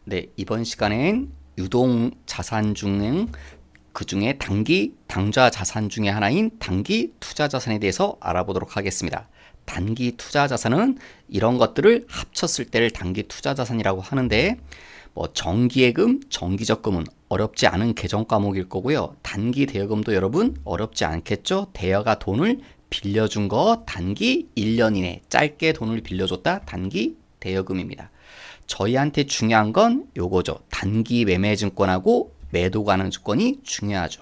네, 이번 시간엔 유동 자산 중 그중에 당좌 자산 중에 하나인 단기 투자 자산에 대해서 알아보도록 하겠습니다. 단기 투자 자산은 이런 것들을 합쳤을 때를 단기 투자 자산이라고 하는데, 정기예금, 정기적금은 어렵지 않은 계정 과목일 거고요. 단기 대여금도 여러분 어렵지 않겠죠? 대여가 돈을 빌려준 거 단기 1년 이내 짧게 돈을 빌려줬다 단기 대여금입니다. 저희한테 중요한 건 요거죠. 단기 매매 증권하고 매도 가능 증권이 중요하죠.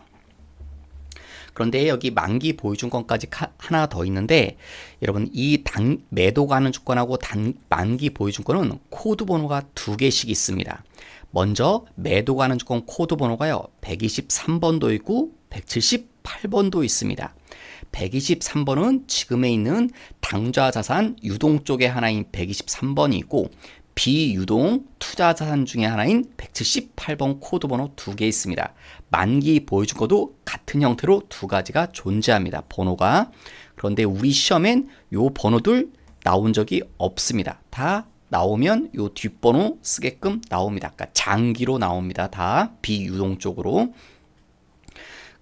그런데 여기 만기 보유증권까지 하나 더 있는데, 여러분 이 매도 가능 증권하고 만기 보유증권은 코드 번호가 두 개씩 있습니다. 먼저 매도 가능 증권 코드 번호가요 123번도 있고 178번도 있습니다. 123번은 지금에 있는 당좌 자산 유동 쪽의 하나인 123번이 있고, 비유동 투자 자산 중에 하나인 178번 코드 번호 두 개 있습니다. 만기 보유증권도 같은 형태로 두 가지가 존재합니다. 번호가. 그런데 우리 시험엔 요 번호들 나온 적이 없습니다. 다 나오면 요 뒷번호 쓰게끔 나옵니다. 그러니까 장기로 나옵니다. 다 비유동 쪽으로.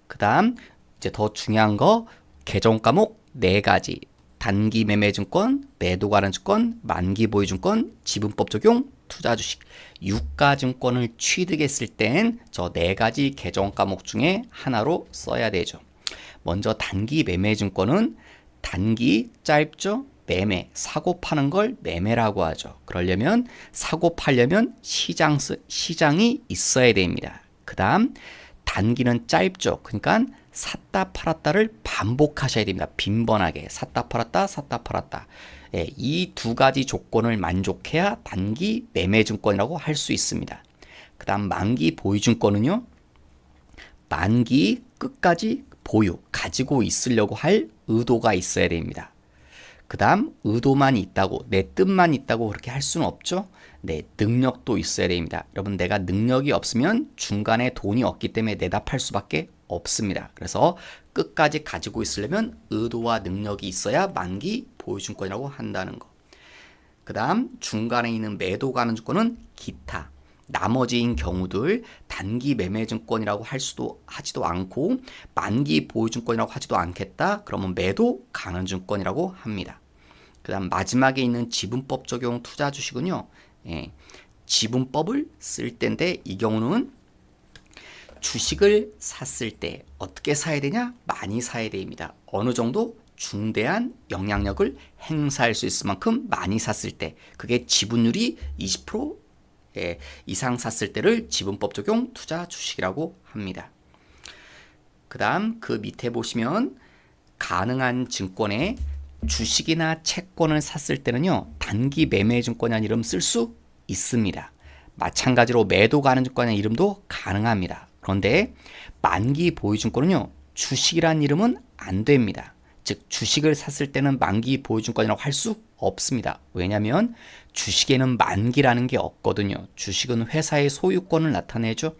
그 다음 이제 더 중요한 거 계정 과목 4가지. 단기 매매 증권, 매도 가능 증권, 만기 보유 증권, 지분법 적용, 투자 주식. 유가 증권을 취득했을 땐 저 4가지 계정 과목 중에 하나로 써야 되죠. 먼저 단기 매매 증권은 단기 짧죠? 매매, 사고 파는 걸 매매라고 하죠. 그러려면 사고 팔려면 시장이 있어야 됩니다. 그 다음 단기는 짧죠. 그러니까 샀다 팔았다를 반복하셔야 됩니다. 빈번하게 샀다 팔았다 샀다 팔았다. 예, 이 두 가지 조건을 만족해야 단기 매매 증권이라고 할 수 있습니다. 그 다음 만기 보유 증권은요, 만기 끝까지 가지고 있으려고 할 의도가 있어야 됩니다. 그 다음 의도만 있다고, 내 뜻만 있다고 그렇게 할 수는 없죠. 네, 능력도 있어야 됩니다. 여러분, 내가 능력이 없으면 중간에 돈이 없기 때문에 내다 팔 수밖에 없습니다. 그래서 끝까지 가지고 있으려면 의도와 능력이 있어야 만기 보유증권이라고 한다는 거. 그 다음 중간에 있는 매도 가능 증권은 기타, 나머지인 경우들 단기 매매 증권이라고 하지도 않고 만기 보유 증권이라고 하지도 않겠다. 그러면 매도 가능 증권이라고 합니다. 그 다음 마지막에 있는 지분법 적용 투자 주식은요, 지분법을 쓸 때인데, 이 경우는 주식을 샀을 때 어떻게 사야 되냐? 많이 사야 됩니다. 어느 정도 중대한 영향력을 행사할 수 있을 만큼 많이 샀을 때, 그게 지분율이 20% 이상 샀을 때를 지분법 적용 투자 주식이라고 합니다. 그 다음 그 밑에 보시면 가능한 증권에 주식이나 채권을 샀을 때는요, 단기 매매 증권이라는 이름 쓸 수 있습니다. 마찬가지로 매도 가능 증권이라는 이름도 가능합니다. 그런데 만기 보유 증권은요, 주식이라는 이름은 안 됩니다. 즉 주식을 샀을 때는 만기 보유 증권이라고 할 수 없습니다. 왜냐하면 주식에는 만기라는 게 없거든요. 주식은 회사의 소유권을 나타내죠.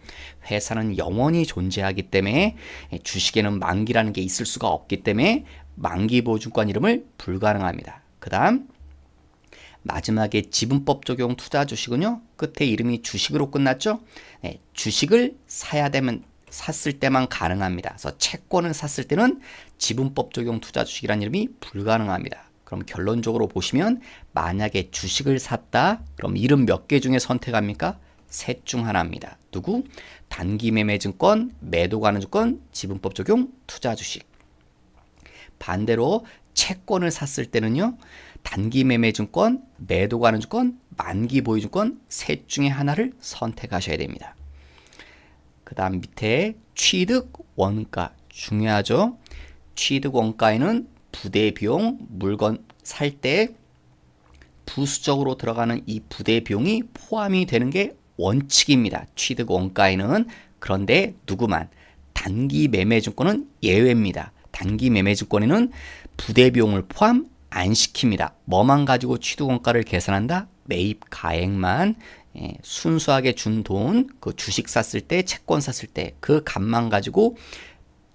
회사는 영원히 존재하기 때문에 주식에는 만기라는 게 있을 수가 없기 때문에 만기 보유 증권 이름을 불가능합니다. 그 다음 마지막에 지분법 적용 투자 주식은요, 끝에 이름이 주식으로 끝났죠. 주식을 샀을 때만 가능합니다. 그래서 채권을 샀을 때는 지분법 적용 투자 주식이라는 이름이 불가능합니다. 그럼 결론적으로 보시면 만약에 주식을 샀다, 그럼 이름 몇 개 중에 선택합니까? 셋 중 하나입니다. 누구? 단기 매매 증권, 매도 가능 증권, 지분법 적용 투자 주식. 반대로 채권을 샀을 때는요, 단기 매매 증권, 매도 가능 증권, 만기 보유 증권 셋 중에 하나를 선택하셔야 됩니다. 그 다음 밑에 취득 원가 중요하죠. 취득 원가에는 부대 비용, 물건 살 때 부수적으로 들어가는 이 부대 비용이 포함이 되는 게 원칙입니다. 취득 원가에는. 그런데 누구만? 단기 매매 증권은 예외입니다. 단기 매매 증권에는 부대 비용을 포함 안 시킵니다. 뭐만 가지고 취득 원가를 계산한다? 매입 가액만, 순수하게 준 돈, 그 주식 샀을 때, 채권 샀을 때 그 값만 가지고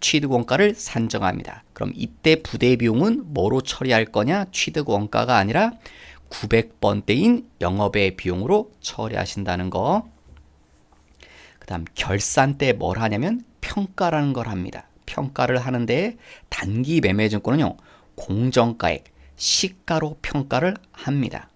취득 원가를 산정합니다. 그럼 이때 부대 비용은 뭐로 처리할 거냐? 취득 원가가 아니라 900번대인 영업의 비용으로 처리하신다는 거 그 다음 결산 때 뭘 하냐면 평가라는 걸 합니다. 평가를 하는데 단기 매매증권은요, 공정가액, 시가로 평가를 합니다.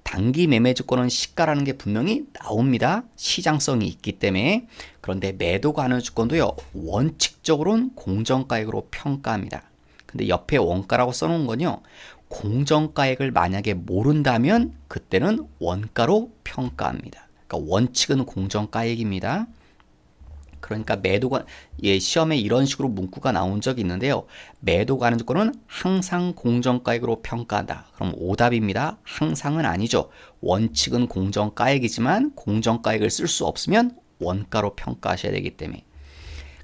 단기 매매증권은 시가라는 게 분명히 나옵니다. 시장성이 있기 때문에. 그런데 매도 가능 주권도요, 원칙적으로는 공정가액으로 평가합니다. 근데 옆에 원가라고 써놓은 건요, 공정가액을 만약에 모른다면 그때는 원가로 평가합니다. 그러니까 원칙은 공정가액입니다. 그러니까 매도가, 예, 시험에 이런 식으로 문구가 나온 적이 있는데요. 매도 가능 주권은 항상 공정가액으로 평가한다. 그럼 오답입니다. 항상은 아니죠. 원칙은 공정가액이지만 공정가액을 쓸 수 없으면 원가로 평가하셔야 되기 때문에.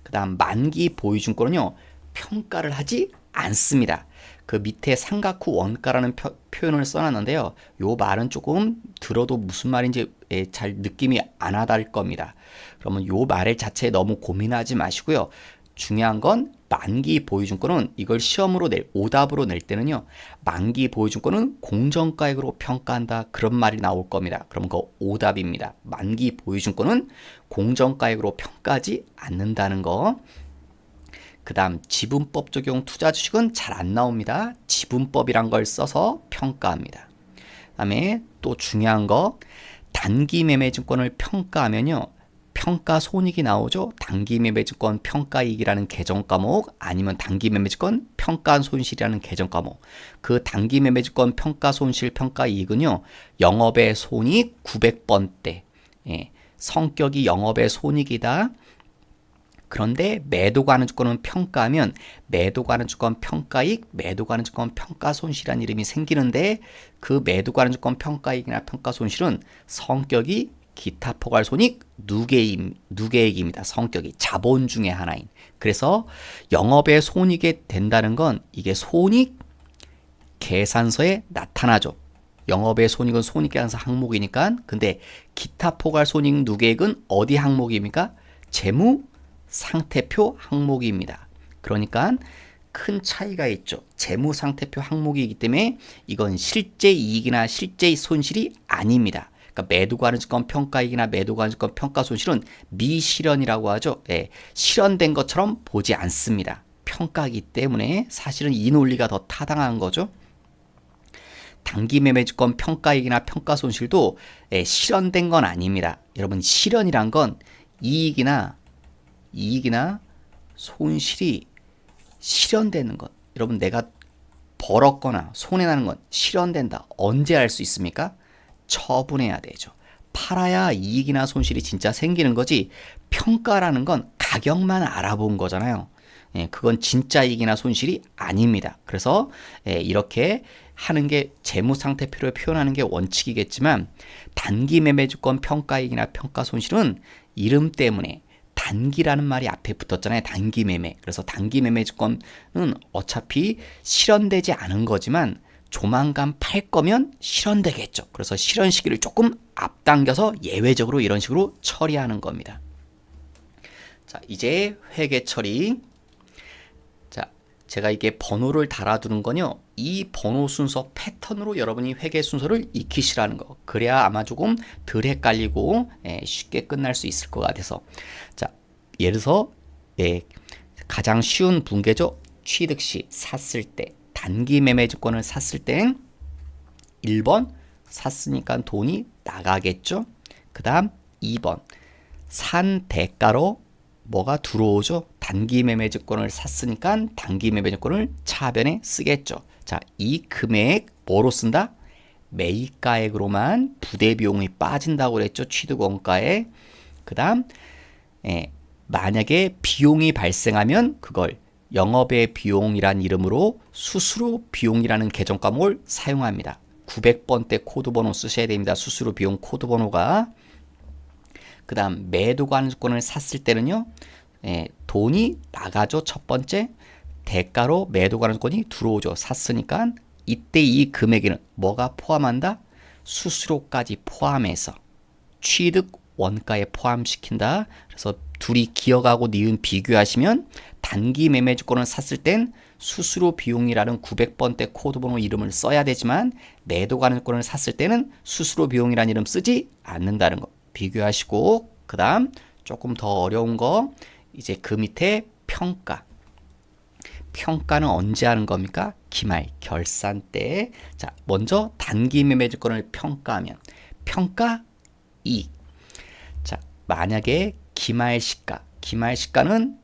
그 다음 만기 보유증권은요, 평가를 하지 않습니다. 그 밑에 삼각 후 원가라는 표현을 써놨는데요. 요 말은 조금 들어도 무슨 말인지 잘 느낌이 안 와닿을 겁니다. 그러면 요 말 자체에 너무 고민하지 마시고요. 중요한 건 만기 보유증권은 이걸 시험으로 오답으로 낼 때는요, 만기 보유증권은 공정가액으로 평가한다, 그런 말이 나올 겁니다. 그럼 그거 오답입니다. 만기 보유증권은 공정가액으로 평가하지 않는다는 거. 그 다음 지분법 적용 투자 주식은 잘 안 나옵니다. 지분법이란 걸 써서 평가합니다. 그 다음에 또 중요한 거, 단기 매매증권을 평가하면요, 평가 손익이 나오죠. 단기 매매증권 평가이익이라는 계정 과목, 아니면 단기 매매증권 평가 손실이라는 계정 과목. 그 단기 매매증권 평가 손실 평가이익은요, 영업의 손익 900번대, 예, 성격이 영업의 손익이다. 그런데 매도 가능 주권은 평가하면 매도 가능 주권 평가이익, 매도 가능 주권 평가 손실이라는 이름이 생기는데, 그 매도 가능 주권 평가이익이나 평가 손실은 성격이 기타 포괄손익 누계액입니다. 성격이 자본 중에 하나인. 그래서 영업의 손익이 된다는 건 이게 손익 계산서에 나타나죠. 영업의 손익은 손익계산서 항목이니까. 근데 기타 포괄손익 누계액은 어디 항목입니까? 재무 상태표 항목입니다. 그러니까 큰 차이가 있죠. 재무 상태표 항목이기 때문에 이건 실제 이익이나 실제 손실이 아닙니다. 그러니까 매도 가능 주권 평가이익이나 매도 가능 주권 평가 손실은 미실현이라고 하죠. 예, 실현된 것처럼 보지 않습니다. 평가이기 때문에 사실은 이 논리가 더 타당한 거죠. 단기 매매주권 평가이익이나 평가 손실도 실현된 건 아닙니다. 여러분, 실현이란 건 이익이나 손실이 실현되는 것. 여러분, 내가 벌었거나 손해나는 건 실현된다. 언제 알 수 있습니까? 처분해야 되죠. 팔아야 이익이나 손실이 진짜 생기는 거지, 평가라는 건 가격만 알아본 거잖아요. 예, 그건 진짜 이익이나 손실이 아닙니다. 그래서 이렇게 하는 게 재무상태표를 표현하는 게 원칙이겠지만, 단기 매매주권 평가이익이나 평가 손실은 이름 때문에 단기라는 말이 앞에 붙었잖아요. 단기 매매. 그래서 단기 매매주권은 어차피 실현되지 않은 거지만 조만간 팔 거면 실현되겠죠. 그래서 실현 시기를 조금 앞당겨서 예외적으로 이런 식으로 처리하는 겁니다. 자, 이제 회계 처리. 자, 제가 이게 번호를 달아두는 건요, 이 번호 순서 패턴으로 여러분이 회계 순서를 익히시라는 거. 그래야 아마 조금 덜 헷갈리고 쉽게 끝날 수 있을 것 같아서. 자, 예를 들어서 가장 쉬운 분계죠. 취득 시 샀을 때, 단기 매매주권을 샀을 땐 1번 샀으니까 돈이 나가겠죠. 그 다음 2번 산 대가로 뭐가 들어오죠. 단기 매매주권을 샀으니까 단기 매매주권을 차변에 쓰겠죠. 자, 이 금액 뭐로 쓴다? 매입가액으로만 부대비용이 빠진다고 그랬죠. 취득원가에. 그 다음 만약에 비용이 발생하면 그걸 영업의 비용이란 이름으로 수수료 비용이라는 계정 과목을 사용합니다. 900번대 코드 번호 쓰셔야 됩니다. 수수료 비용 코드 번호가. 그 다음 매도 가능 주권을 샀을 때는요, 돈이 나가죠. 첫 번째. 대가로 매도 가능 주권이 들어오죠. 샀으니까. 이때 이 금액에는 뭐가 포함한다? 수수료까지 포함해서 취득 원가에 포함시킨다. 그래서 둘이 기억하고 니은 비교하시면, 단기 매매주권을 샀을 땐 수수료 비용이라는 900번대 코드번호 이름을 써야 되지만, 매도 가능 주권을 샀을 때는 수수료 비용이라는 이름 쓰지 않는다는 거 비교하시고, 그 다음 조금 더 어려운 거 이제 그 밑에 평가. 평가는 언제 하는 겁니까? 기말 결산 때. 자, 먼저 단기 매매주권을 평가하면 평가 이익. 자, 만약에 기말 시가는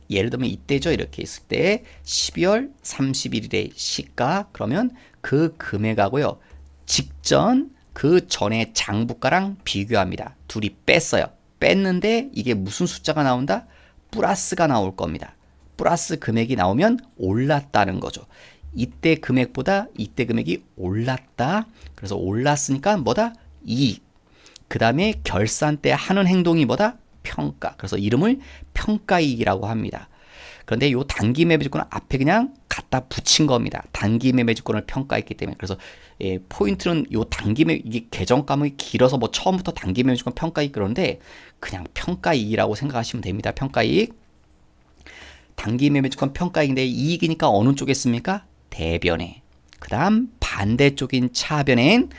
예를 들면 이때죠. 이렇게 있을 때 12월 31일의 시가 그러면 그 금액하고요. 직전 그 전에 장부가랑 비교합니다. 둘이 뺐어요. 뺐는데 이게 무슨 숫자가 나온다? 플러스가 나올 겁니다. 플러스 금액이 나오면 올랐다는 거죠. 이때 금액보다 이때 금액이 올랐다. 그래서 올랐으니까 뭐다? 이익. 그 다음에 결산 때 하는 행동이 뭐다? 평가. 그래서 이름을 평가이익이라고 합니다. 그런데 요 단기 매매주권은 앞에 그냥 갖다 붙인 겁니다. 단기 매매주권을 평가했기 때문에. 그래서 포인트는 요 단기 매매, 이게 계정 과목이 길어서 뭐 처음부터 단기 매매주권 평가이익 그런데 그냥 평가이익이라고 생각하시면 됩니다. 평가이익. 단기 매매주권 평가이익인데 이익이니까 어느 쪽에 씁니까? 대변에. 그 다음 반대쪽인 차변엔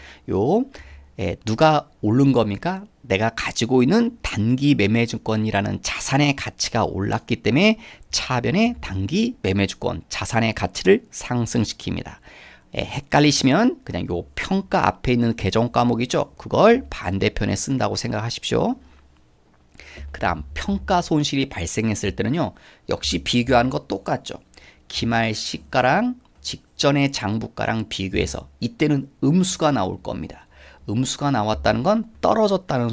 누가 오른 겁니까? 내가 가지고 있는 단기 매매주권이라는 자산의 가치가 올랐기 때문에 차변의 단기 매매주권 자산의 가치를 상승시킵니다. 헷갈리시면 그냥 요 평가 앞에 있는 계정 과목이죠. 그걸 반대편에 쓴다고 생각하십시오. 그 다음 평가 손실이 발생했을 때는요. 역시 비교하는 거 똑같죠. 기말 시가랑 직전의 장부가랑 비교해서 이때는 음수가 나올 겁니다. 음수가 나왔다는 건 떨어졌다는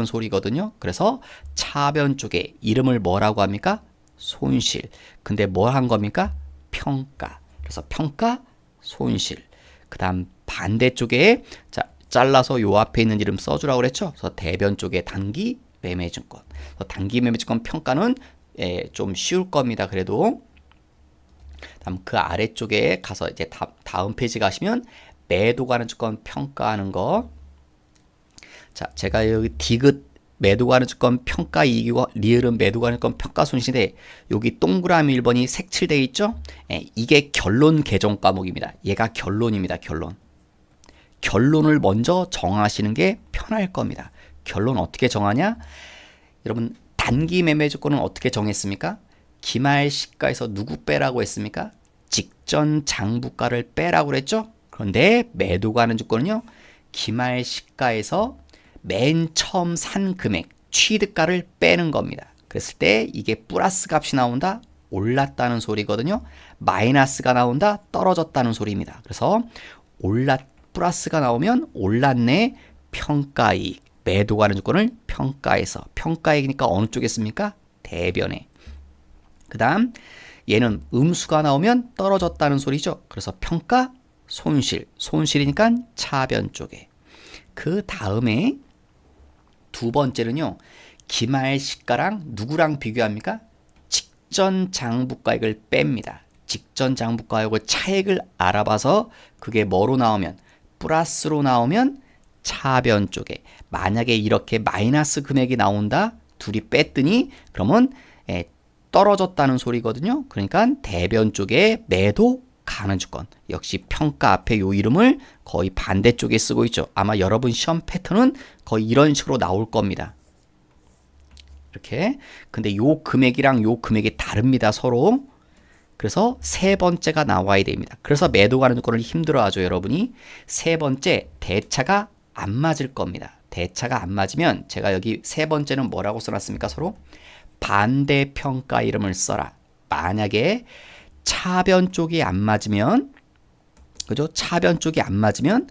소리거든요. 그래서 차변 쪽에 이름을 뭐라고 합니까? 손실. 근데 뭘 한 겁니까? 평가. 그래서 평가, 손실. 그 다음 반대쪽에 자 잘라서 요 앞에 있는 이름 써주라고 그랬죠. 그래서 대변 쪽에 단기 매매증권. 단기 매매증권 평가는 좀 쉬울 겁니다. 그래도 다음 그 아래쪽에 가서 이제 다음 페이지 가시면 매도 가는 주권 평가하는 거. 자, 제가 여기 디귿 매도 가는 주권 평가 이익이고 리을은 매도 가는 주권 평가 손실인데 여기 동그라미 1번이 색칠되어 있죠? 이게 결론 개정 과목입니다. 얘가 결론입니다. 결론을 먼저 정하시는 게 편할 겁니다. 결론 어떻게 정하냐? 여러분 단기 매매 주권은 어떻게 정했습니까? 기말 시가에서 누구 빼라고 했습니까? 직전 장부가를 빼라고 그랬죠? 그런데 매도 가는 주권은요. 기말 시가에서 맨 처음 산 금액 취득가를 빼는 겁니다. 그랬을 때 이게 플러스 값이 나온다. 올랐다는 소리거든요. 마이너스가 나온다. 떨어졌다는 소리입니다. 그래서 플러스가 나오면 올랐네. 평가이익. 매도 가는 주권을 평가해서 평가이익이니까 어느 쪽에 씁니까? 대변에. 그 다음 얘는 음수가 나오면 떨어졌다는 소리죠. 그래서 평가 손실이니까 차변 쪽에. 그 다음에 두 번째는요. 기말 시가랑 누구랑 비교합니까? 직전 장부가액을 뺍니다. 직전 장부가액을 차액을 알아봐서 그게 뭐로 나오면 플러스로 나오면 차변 쪽에. 만약에 이렇게 마이너스 금액이 나온다. 둘이 뺐더니 그러면 떨어졌다는 소리거든요. 그러니까 대변 쪽에 매도 가는 주권. 역시 평가 앞에 요 이름을 거의 반대쪽에 쓰고 있죠. 아마 여러분 시험 패턴은 거의 이런 식으로 나올 겁니다. 이렇게. 근데 요 금액이랑 요 금액이 다릅니다. 서로. 그래서 세 번째가 나와야 됩니다. 그래서 매도 가는 주권을 힘들어하죠. 여러분이. 세 번째 대차가 안 맞을 겁니다. 대차가 안 맞으면 제가 여기 세 번째는 뭐라고 써놨습니까? 서로 반대평가 이름을 써라. 만약에 차변 쪽이 안 맞으면 그죠? 차변 쪽이 안 맞으면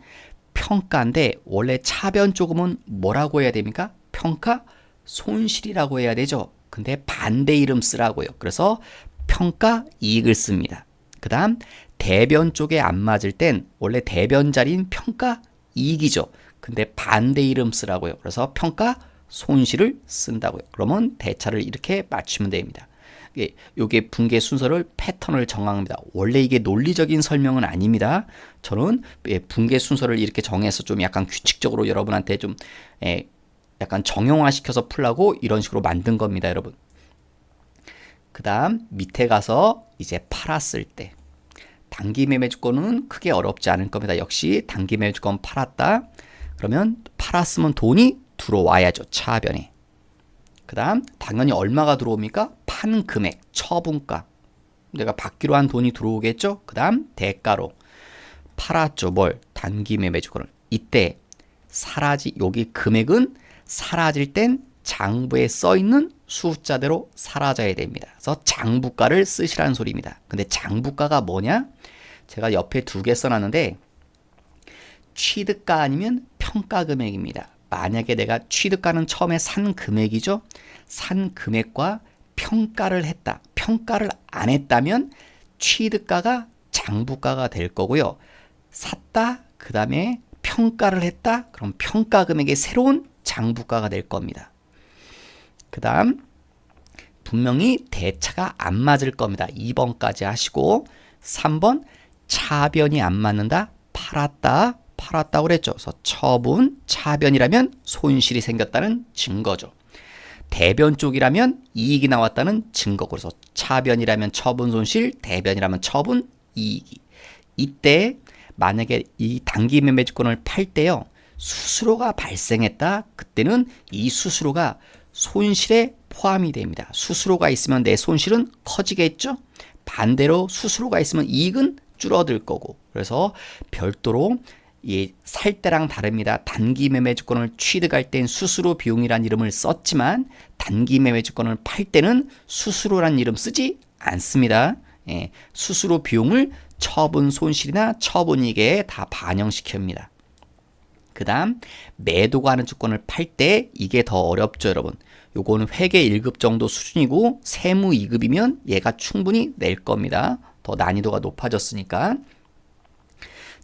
평가인데 원래 차변 쪽은 뭐라고 해야 됩니까? 평가 손실이라고 해야 되죠. 근데 반대 이름 쓰라고요. 그래서 평가 이익을 씁니다. 그 다음 대변 쪽에 안 맞을 땐 원래 대변 자리인 평가 이익이죠. 근데 반대 이름 쓰라고요. 그래서 평가 손실을 쓴다고요. 그러면 대차를 이렇게 맞추면 됩니다. 이게 분계 순서를 패턴을 정합니다. 원래 이게 논리적인 설명은 아닙니다. 저는 분계 순서를 이렇게 정해서 좀 약간 규칙적으로 여러분한테 좀 약간 정형화시켜서 풀라고 이런 식으로 만든 겁니다, 여러분. 그 다음 밑에 가서 이제 팔았을 때 단기 매매 주권은 크게 어렵지 않을 겁니다. 역시 단기 매매 주권 팔았다. 그러면 팔았으면 돈이 들어와야죠. 차변에. 그 다음 당연히 얼마가 들어옵니까? 판 금액, 처분가. 내가 받기로 한 돈이 들어오겠죠? 그 다음 대가로 팔았죠. 뭘? 단기 매매주권을. 이때 여기 금액은 사라질 땐 장부에 써있는 숫자대로 사라져야 됩니다. 그래서 장부가를 쓰시라는 소리입니다. 근데 장부가가 뭐냐? 제가 옆에 2개 써놨는데 취득가 아니면 평가금액입니다. 만약에 내가 취득가는 처음에 산 금액이죠. 산 금액과 평가를 했다. 평가를 안 했다면 취득가가 장부가가 될 거고요. 샀다. 그 다음에 평가를 했다. 그럼 평가금액의 새로운 장부가가 될 겁니다. 그 다음 분명히 대차가 안 맞을 겁니다. 2번까지 하시고 3번 차변이 안 맞는다. 팔았다고 그랬죠. 그래서 처분, 차변이라면 손실이 생겼다는 증거죠. 대변 쪽이라면 이익이 나왔다는 증거고, 그래서 차변이라면 처분 손실, 대변이라면 처분 이익이. 이때 만약에 이 단기 매매주권을 팔 때요, 수수료가 발생했다. 그때는 이 수수료가 손실에 포함이 됩니다. 수수료가 있으면 내 손실은 커지겠죠. 반대로 수수료가 있으면 이익은 줄어들 거고. 그래서 별도로 살 때랑 다릅니다. 단기 매매주권을 취득할 땐 수수료 비용이란 이름을 썼지만 단기 매매주권을 팔 때는 수수료란 이름 쓰지 않습니다. 수수료 비용을 처분 손실이나 처분이익에 다 반영시킵니다. 그 다음 매도가 하는 주권을 팔 때 이게 더 어렵죠, 여러분. 요거는 회계 1급 정도 수준이고 세무 2급이면 얘가 충분히 낼 겁니다. 더 난이도가 높아졌으니까.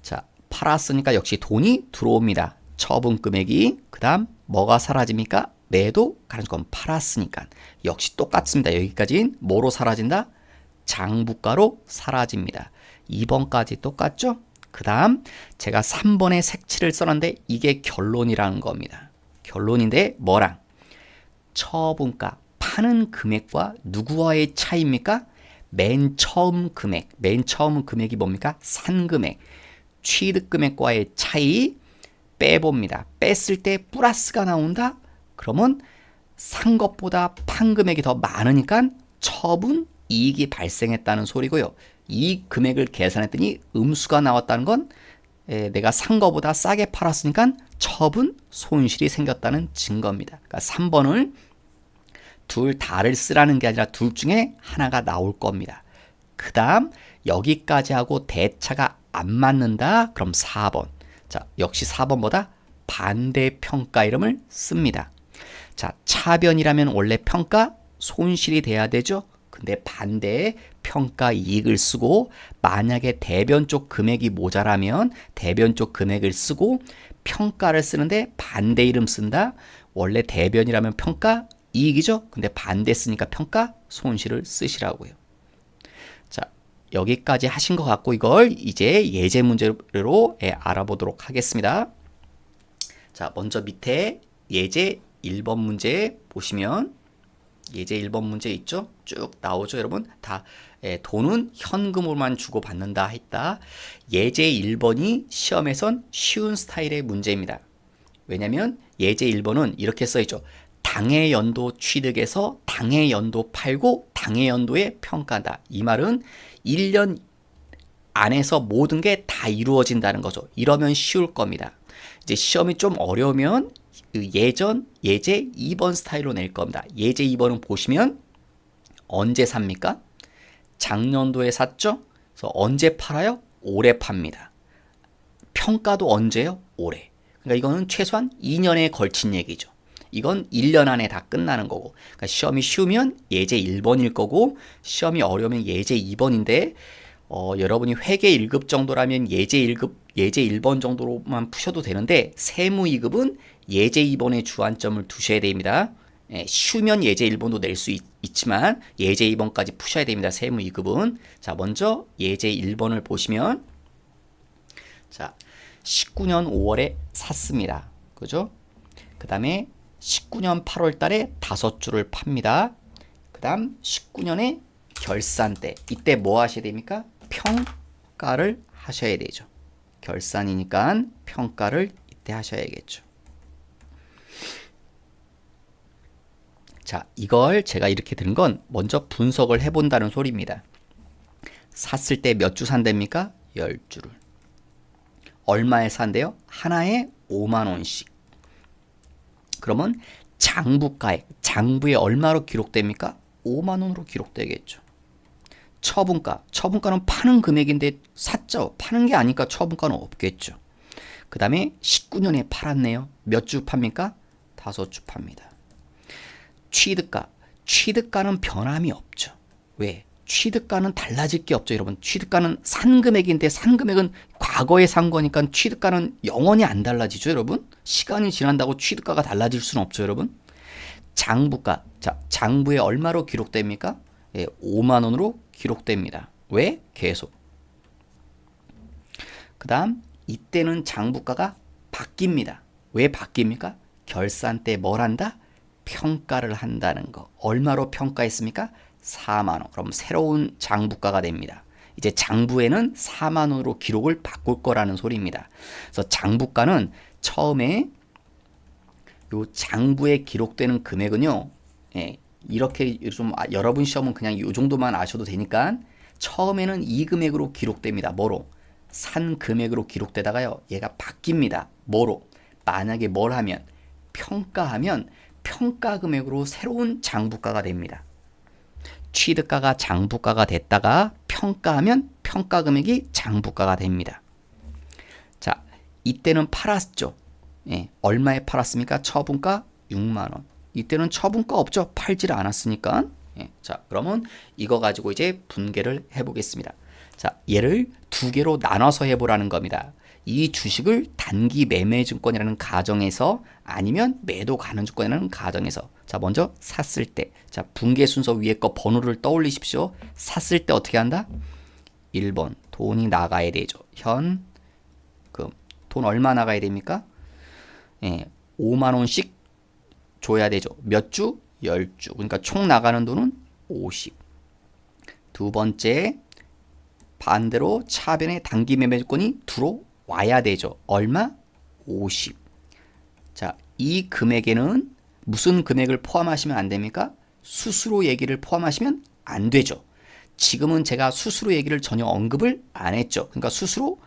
자, 팔았으니까 역시 돈이 들어옵니다. 처분 금액이. 그 다음 뭐가 사라집니까? 매도 가는 주권 팔았으니까. 역시 똑같습니다. 여기까지는 뭐로 사라진다? 장부가로 사라집니다. 2번까지 똑같죠? 그 다음 제가 3번에 색칠을 써놨는데 이게 결론이라는 겁니다. 결론인데 뭐랑? 처분가, 파는 금액과 누구와의 차이입니까? 맨 처음 금액이 뭡니까? 산 금액. 취득 금액과의 차이 빼봅니다. 뺐을 때 플러스가 나온다? 그러면 산 것보다 판 금액이 더 많으니까 처분 이익이 발생했다는 소리고요. 이 금액을 계산했더니 음수가 나왔다는 건 내가 산 거보다 싸게 팔았으니까 처분 손실이 생겼다는 증거입니다. 그러니까 3번을 둘 다를 쓰라는 게 아니라 둘 중에 하나가 나올 겁니다. 그 다음 여기까지 하고 대차가 안 맞는다. 그럼 4번. 자, 역시 4번보다 반대평가 이름을 씁니다. 자, 차변이라면 원래 평가 손실이 돼야 되죠. 근데 반대에 평가 이익을 쓰고 만약에 대변 쪽 금액이 모자라면 대변 쪽 금액을 쓰고 평가를 쓰는데 반대 이름 쓴다. 원래 대변이라면 평가 이익이죠. 근데 반대 쓰니까 평가 손실을 쓰시라고요. 자, 여기까지 하신 것 같고 이걸 이제 예제 문제로 알아보도록 하겠습니다. 자, 먼저 밑에 예제 1번 문제 보시면 예제 1번 문제 있죠? 쭉 나오죠, 여러분? 다 돈은 현금으로만 주고 받는다 했다. 예제 1번이 시험에선 쉬운 스타일의 문제입니다. 왜냐면 예제 1번은 이렇게 써있죠. 당해 연도 취득해서 당해 연도 팔고 당해 연도에 평가한다. 이 말은 1년 안에서 모든 게 다 이루어진다는 거죠. 이러면 쉬울 겁니다. 이제 시험이 좀 어려우면 예제 2번 스타일로 낼 겁니다. 예제 2번은 보시면 언제 삽니까? 작년도에 샀죠? 그래서 언제 팔아요? 올해 팝니다. 평가도 언제요? 올해. 그러니까 이거는 최소한 2년에 걸친 얘기죠. 이건 1년 안에 다 끝나는 거고. 그러니까 시험이 쉬우면 예제 1번일 거고 시험이 어려우면 예제 2번인데 여러분이 회계 1급 정도라면 예제 1번 정도로만 푸셔도 되는데 세무 2급은 예제 2번에 주안점을 두셔야 됩니다. 쉬우면 예제 1번도 낼 수 있지만 예제 2번까지 푸셔야 됩니다. 세무 2급은. 자, 먼저 예제 1번을 보시면 자, 19년 5월에 샀습니다. 그죠? 그 다음에 19년 8월 달에 5주를 팝니다. 그 다음 19년에 결산 때 이때 뭐 하셔야 됩니까? 평가를 하셔야 되죠. 결산이니까 평가를 이때 하셔야겠죠. 자, 이걸 제가 이렇게 들은 건 먼저 분석을 해본다는 소리입니다. 샀을 때 몇 주 산답니까? 10주를. 얼마에 산대요? 하나에 5만 원씩. 그러면 장부가액, 장부에 얼마로 기록됩니까? 5만 원으로 기록되겠죠. 처분가, 처분가는 파는 금액인데 샀죠. 파는 게 아니까 처분가는 없겠죠. 그 다음에 19년에 팔았네요. 몇 주 팝니까? 5주 팝니다. 취득가, 취득가는 변함이 없죠. 왜? 취득가는 달라질 게 없죠, 여러분. 취득가는 산 금액인데 산 금액은 과거에 산 거니까 취득가는 영원히 안 달라지죠, 여러분. 시간이 지난다고 취득가가 달라질 수는 없죠, 여러분. 장부가, 자, 장부에 얼마로 기록됩니까? 예, 5만 원으로 기록됩니다. 왜? 계속. 그 다음 이때는 장부가가 바뀝니다. 왜 바뀝니까? 결산 때 뭘 한다? 평가를 한다는 거. 얼마로 평가했습니까? 4만 원. 그럼 새로운 장부가가 됩니다. 이제 장부에는 4만 원으로 기록을 바꿀 거라는 소리입니다. 그래서 장부가는 처음에 요 장부에 기록되는 금액은요. 예, 이렇게 좀 여러분 시험은 그냥 이 정도만 아셔도 되니까 처음에는 이 금액으로 기록됩니다. 뭐로? 산 금액으로 기록되다가요. 얘가 바뀝니다. 뭐로? 만약에 뭘 하면? 평가하면 평가 금액으로 새로운 장부가가 됩니다. 취득가가 장부가가 됐다가 평가하면 평가 금액이 장부가가 됩니다. 자, 이때는 팔았죠. 예, 얼마에 팔았습니까? 처분가 6만 원. 이때는 처분가 없죠. 팔지를 않았으니까. 예, 자, 그러면 이거 가지고 이제 분개를 해보겠습니다. 자, 얘를 두 개로 나눠서 해보라는 겁니다. 이 주식을 단기 매매 증권이라는 가정에서 아니면 매도 가능 증권이라는 가정에서. 자, 먼저 샀을 때. 자, 분개 순서 위에 거 번호를 떠올리십시오. 샀을 때 어떻게 한다? 1번 돈이 나가야 되죠. 현금. 돈 얼마 나가야 됩니까? 예, 5만 원씩 줘야 되죠. 몇 주? 10주. 그러니까 총 나가는 돈은 50. 두 번째, 반대로 차변에 단기 매매권이 들어와야 되죠. 얼마? 50. 자, 이 금액에는 무슨 금액을 포함하시면 안 됩니까? 수수료 얘기를 포함하시면 안 되죠. 지금은 제가 수수료 얘기를 전혀 언급을 안 했죠. 그러니까 수수료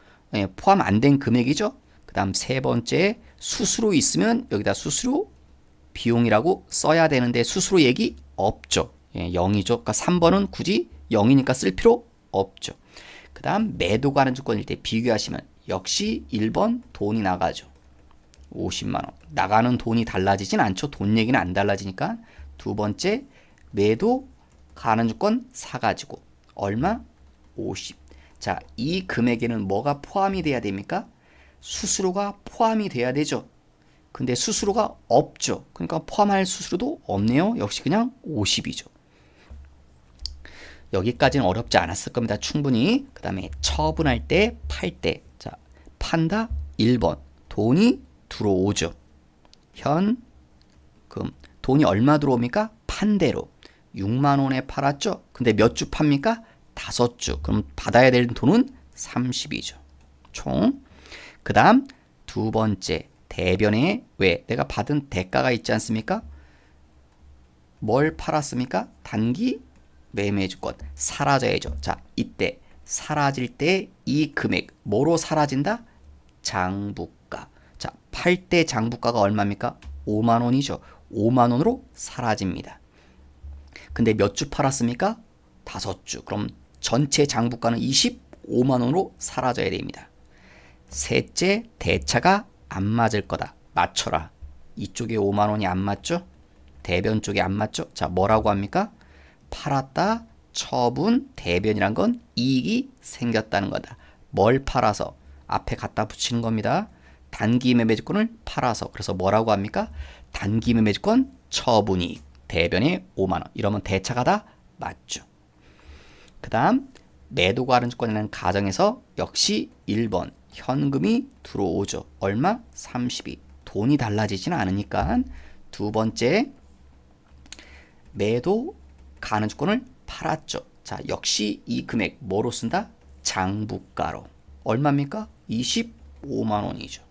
포함 안 된 금액이죠. 그 다음 세 번째, 수수료 있으면 여기다 수수료 비용이라고 써야 되는데 수수료 얘기 없죠. 예, 0이죠. 그러니까 3번은 굳이 0이니까 쓸 필요 없죠. 그 다음 매도 가능 증권일 때 비교하시면 역시 1번 돈이 나가죠. 50만 원. 나가는 돈이 달라지진 않죠. 돈 얘기는 안 달라지니까. 두 번째, 매도 가능 증권 사가지고 얼마? 50. 자, 이 금액에는 뭐가 포함이 돼야 됩니까? 수수료가 포함이 돼야 되죠. 근데 수수료가 없죠. 그러니까 포함할 수수료도 없네요. 역시 그냥 50이죠. 여기까지는 어렵지 않았을 겁니다. 충분히. 그 다음에 처분할 때, 팔 때. 자, 판다 1번. 돈이 들어오죠. 현금. 돈이 얼마 들어옵니까? 판대로. 6만 원에 팔았죠. 근데 몇 주 팝니까? 5주. 그럼 받아야 될 돈은 30이죠. 총. 그 다음 두 번째. 대변에 왜? 내가 받은 대가가 있지 않습니까? 뭘 팔았습니까? 단기 매매주권. 사라져야죠. 자, 이때 사라질 때 이 금액 뭐로 사라진다? 장부가. 자, 팔 때 장부가가 얼마입니까? 5만 원이죠. 5만 원으로 사라집니다. 근데 몇 주 팔았습니까? 5주. 그럼 전체 장부가는 25만 원으로 사라져야 됩니다. 셋째, 대차가 안 맞을 거다. 맞춰라. 이쪽에 5만 원이 안 맞죠? 대변 쪽에 안 맞죠? 자, 뭐라고 합니까? 팔았다, 처분, 대변이란 건 이익이 생겼다는 거다. 뭘 팔아서? 앞에 갖다 붙이는 겁니다. 단기 매매주권을 팔아서. 그래서 뭐라고 합니까? 단기 매매주권 처분이익, 대변에 5만 원. 이러면 대차가 다 맞죠. 그 다음 매도 가능주권이라는 가정에서 역시 1번 현금이 들어오죠. 얼마? 32. 돈이 달라지지는 않으니까. 두 번째, 매도 가능주권을 팔았죠. 자, 역시 이 금액 뭐로 쓴다? 장부가로. 얼마입니까? 25만 원이죠.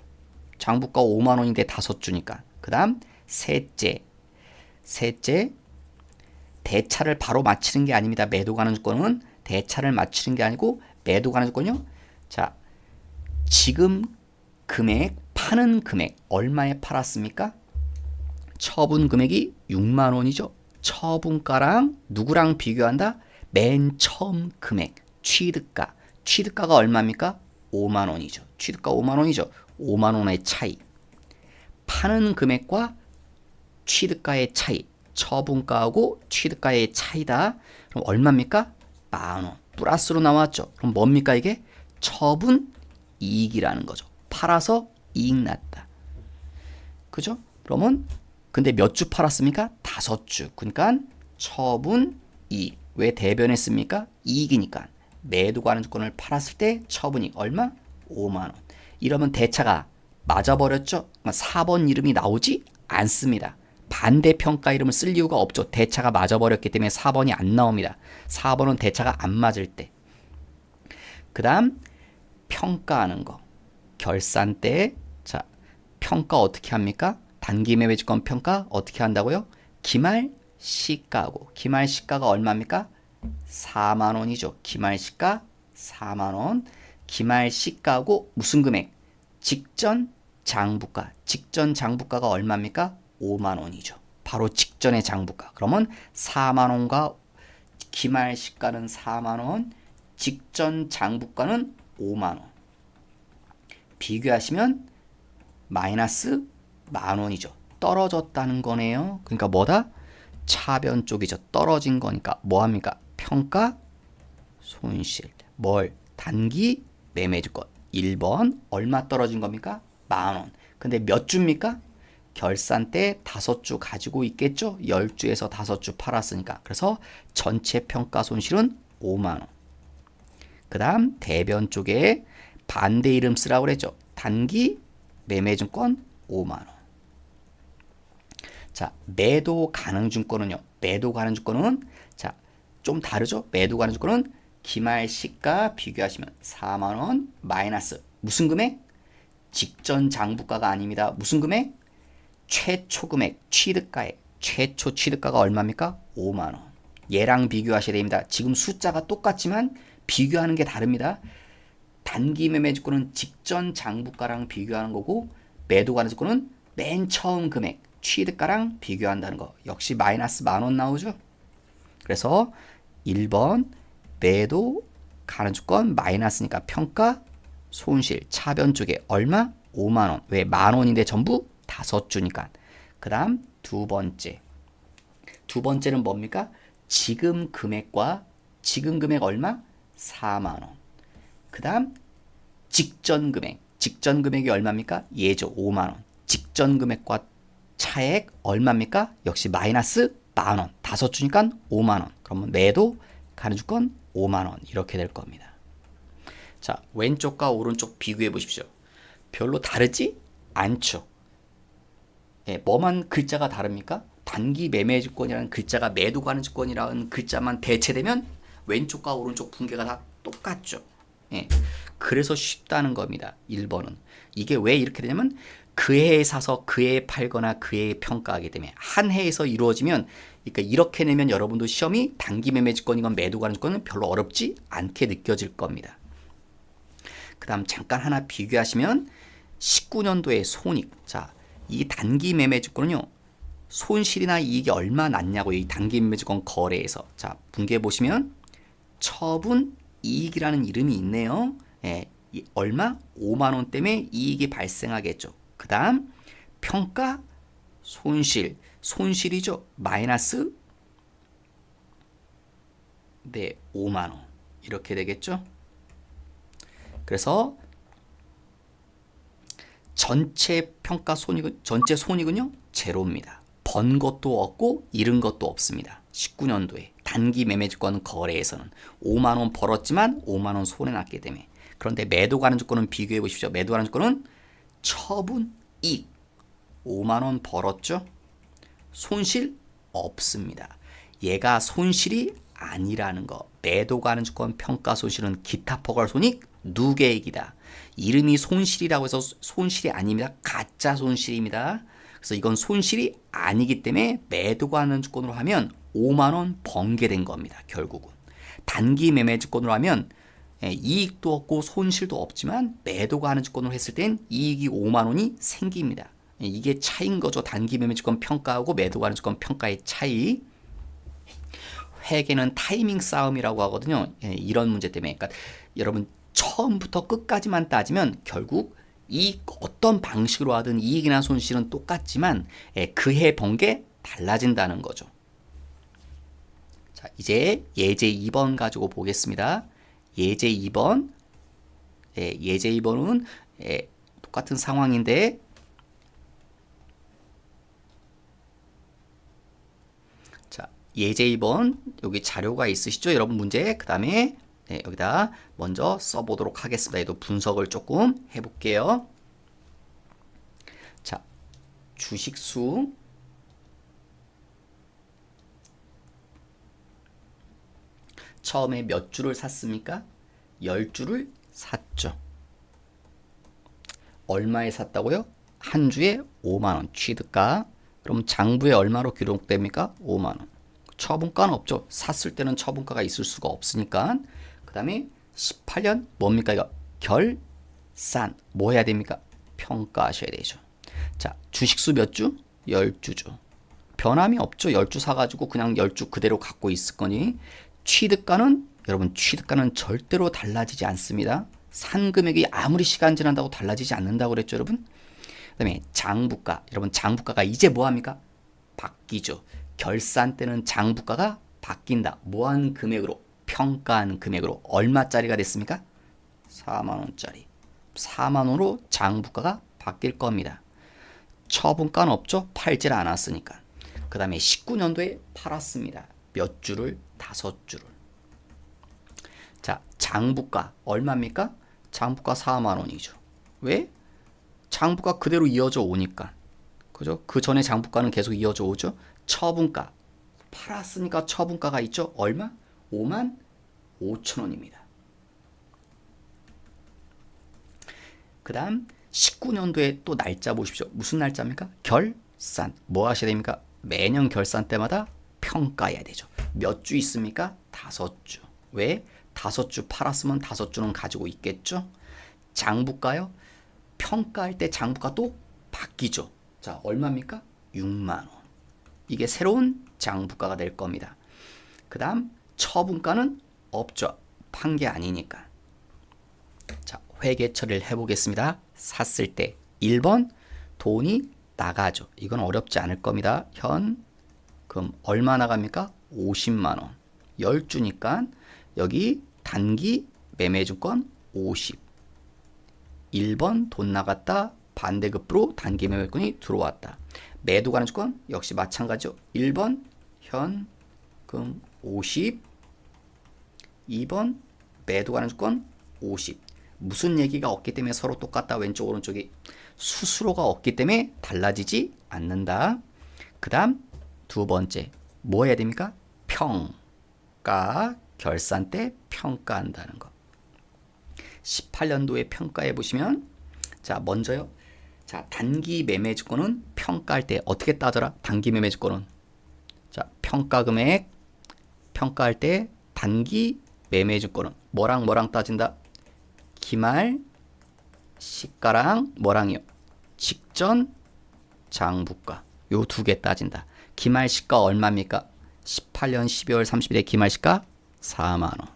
장부가 5만 원인데 5주니까. 그 다음 셋째, 대차를 바로 맞추는 게 아닙니다. 매도 가는 조건은 대차를 맞추는 게 아니고 매도 가는 조건요. 자, 지금 금액, 파는 금액 얼마에 팔았습니까? 처분 금액이 6만 원이죠. 처분가랑 누구랑 비교한다? 맨 처음 금액, 취득가. 취득가가 얼마입니까? 5만 원이죠. 취득가 5만 원이죠. 5만 원의 차이. 파는 금액과 취득가의 차이. 처분가하고 취득가의 차이다. 그럼 얼마입니까? 만 원. 플러스로 나왔죠. 그럼 뭡니까 이게? 처분 이익이라는 거죠. 팔아서 이익 났다. 그죠? 그러면 근데 몇 주 팔았습니까? 5주. 그러니까 처분 이익. 왜 대변했습니까? 이익이니까. 매도 가는 조건을 팔았을 때 처분이익 얼마? 5만 원. 이러면 대차가 맞아버렸죠? 4번 이름이 나오지 않습니다. 반대평가 이름을 쓸 이유가 없죠. 대차가 맞아버렸기 때문에 4번이 안 나옵니다. 4번은 대차가 안 맞을 때. 그 다음 평가하는 거. 결산 때 자, 평가 어떻게 합니까? 단기 매매주권 평가 어떻게 한다고요? 기말 시가하고 기말 시가가 얼마입니까? 4만 원이죠. 기말 시가 4만 원. 기말 시가하고 무슨 금액? 직전 장부가. 직전 장부가가 얼마입니까? 5만 원이죠. 바로 직전의 장부가. 그러면 4만 원과 기말 시가는 4만 원, 직전 장부가는 5만 원. 비교하시면 마이너스 만 원이죠. 떨어졌다는 거네요. 그러니까 뭐다? 차변 쪽이죠. 떨어진 거니까 뭐합니까? 평가 손실. 뭘? 단기 매매주권. 1번 얼마 떨어진 겁니까? 만 원. 근데 몇 주입니까? 결산 때 5주 가지고 있겠죠? 10주에서 5주 팔았으니까. 그래서 전체 평가 손실은 5만 원. 그 다음 대변 쪽에 반대 이름 쓰라고 그랬죠. 단기 매매증권 5만 원. 자, 매도 가능 증권은요. 매도 가능 증권은 자, 좀 다르죠? 매도 가능 증권은 기말 시가 비교하시면 4만 원 마이너스 무슨 금액? 직전 장부가가 아닙니다. 무슨 금액? 최초 금액 취득가액. 최초 취득가가 얼마입니까? 5만 원. 얘랑 비교하셔야 됩니다. 지금 숫자가 똑같지만 비교하는 게 다릅니다. 단기 매매주권은 직전 장부가랑 비교하는 거고 매도 가능 증권은 맨 처음 금액 취득가랑 비교한다는 거. 역시 마이너스 만 원 나오죠. 그래서 1번 매도 가능 주권 마이너스니까 평가 손실 차변 쪽에 얼마? 5만 원. 왜? 만 원인데 전부 5주니까. 그 다음 두 번째. 두 번째는 뭡니까? 지금 금액과 지금 금액 얼마? 4만 원. 그 다음 직전 금액. 직전 금액이 얼마입니까? 예죠. 5만 원. 직전 금액과 차액 얼마입니까? 역시 마이너스 만 원. 5주니까 5만 원. 그러면 매도 가능 주권 5만 원. 이렇게 될 겁니다. 자, 왼쪽과 오른쪽 비교해 보십시오. 별로 다르지 않죠. 예, 뭐만 글자가 다릅니까? 단기 매매주권이라는 글자가 매도 가능 주권이라는 글자만 대체되면 왼쪽과 오른쪽 분계가 다 똑같죠. 예, 그래서 쉽다는 겁니다. 1번은. 이게 왜 이렇게 되냐면 그 해에 사서 그 해에 팔거나 그 해에 평가하기 때문에 한 해에서 이루어지면 그러니까 이렇게 내면 여러분도 시험이 단기 매매주권이건 매도 가능 주권은 별로 어렵지 않게 느껴질 겁니다. 그 다음 잠깐 하나 비교하시면 19년도의 손익. 자, 이 단기 매매주권은요. 손실이나 이익이 얼마 났냐고요. 이 단기 매매주권 거래에서. 자, 분개해 보시면 처분 이익이라는 이름이 있네요. 예, 얼마? 5만 원 때문에 이익이 발생하겠죠. 그 다음 평가 손실. 손실이죠. 마이너스 네, 5만 원. 이렇게 되겠죠. 그래서 전체 평가 손익은 전체 손익은요 제로입니다. 번 것도 없고 잃은 것도 없습니다. 19년도에 단기 매매주권 거래에서는 5만 원 벌었지만 5만 원 손해 났기 때문에. 그런데 매도 가능 주권은 비교해 보십시오. 매도 가능 주권은 처분 이익 5만 원 벌었죠. 손실 없습니다. 얘가 손실이 아니라는 거. 매도 가능 주권 평가 손실은 기타 포괄 손익 누계액이다. 이름이 손실이라고 해서 손실이 아닙니다. 가짜 손실입니다. 그래서 이건 손실이 아니기 때문에 매도 가능 주권으로 하면 5만 원 번개된 겁니다. 결국은. 단기 매매 증권으로 하면 이익도 없고 손실도 없지만 매도가 하는 증권으로 했을 땐 이익이 5만 원이 생깁니다. 이게 차이인 거죠. 단기 매매 증권 평가하고 매도가 하는 증권 평가의 차이. 회계는 타이밍 싸움이라고 하거든요. 이런 문제 때문에. 그러니까 여러분 처음부터 끝까지만 따지면 결국 어떤 방식으로 하든 이익이나 손실은 똑같지만 그해 번개 달라진다는 거죠. 자, 이제 예제 2번 가지고 보겠습니다. 예제 2번. 예제 2번은 똑같은 상황인데 자, 예제 2번 여기 자료가 있으시죠? 여러분 문제. 그 다음에 여기다 먼저 써보도록 하겠습니다. 얘도 분석을 조금 해볼게요. 자, 주식수 처음에 몇 주를 샀습니까? 10주를 샀죠. 얼마에 샀다고요? 한 주에 5만원 취득가. 그럼 장부에 얼마로 기록됩니까? 5만원. 처분가는 없죠. 샀을 때는 처분가가 있을 수가 없으니까. 그 다음에 18년 뭡니까 이거? 결산. 뭐 해야 됩니까? 평가하셔야 되죠. 자, 주식수 몇 주? 10주죠. 변함이 없죠. 10주 사가지고 그냥 10주 그대로 갖고 있을 거니. 취득가는 여러분 취득가는 절대로 달라지지 않습니다. 산 금액이 아무리 시간 지난다고 달라지지 않는다고 그랬죠 여러분. 그 다음에 장부가. 여러분 장부가가 이제 뭐합니까? 바뀌죠. 결산 때는 장부가가 바뀐다. 뭐한 금액으로? 평가한 금액으로. 얼마짜리가 됐습니까? 4만원짜리. 4만원으로 장부가가 바뀔 겁니다. 처분가는 없죠. 팔질 않았으니까. 그 다음에 19년도에 팔았습니다. 몇 주를? 5주를. 자, 장부가 얼마입니까? 장부가 4만원이죠. 왜? 장부가 그대로 이어져 오니까. 그죠? 그 전에 장부가는 계속 이어져 오죠. 처분가. 팔았으니까 처분가가 있죠. 얼마? 5만 5천원입니다. 그 다음 19년도에 또 날짜 보십시오. 무슨 날짜입니까? 결산. 뭐 하셔야 됩니까? 매년 결산 때마다 평가해야 되죠. 몇 주 있습니까? 5주. 왜? 5주 팔았으면 5주는 가지고 있겠죠. 장부가요? 평가할 때 장부가 또 바뀌죠. 자, 얼마입니까? 6만원. 이게 새로운 장부가가 될 겁니다. 그 다음 처분가는 없죠. 판 게 아니니까. 자, 회계 처리를 해보겠습니다. 샀을 때 1번 돈이 나가죠. 이건 어렵지 않을 겁니다. 현금 얼마 나갑니까? 50만원. 10주니까 여기 단기 매매증권 50. 1번 돈 나갔다. 반대급부로 단기 매매권이 들어왔다. 매도 가는 증권 역시 마찬가지죠. 1번 현금 50. 2번 매도 가는 증권 50. 무슨 얘기가 없기 때문에 서로 똑같다. 왼쪽 오른쪽이 수수료가 없기 때문에 달라지지 않는다. 그 다음 두 번째 뭐 해야 됩니까? 평가. 결산 때 평가한다는 거. 18년도에 평가해 보시면 자 먼저요. 자 단기 매매증권은 평가할 때 어떻게 따져라? 단기 매매증권은 자 평가금액 평가할 때 단기 매매증권은 뭐랑 따진다? 기말 시가랑 뭐랑이요? 직전 장부가. 요 두 개 따진다. 기말 시가 얼마입니까? 18년 12월 30일에 기말 시가 4만원.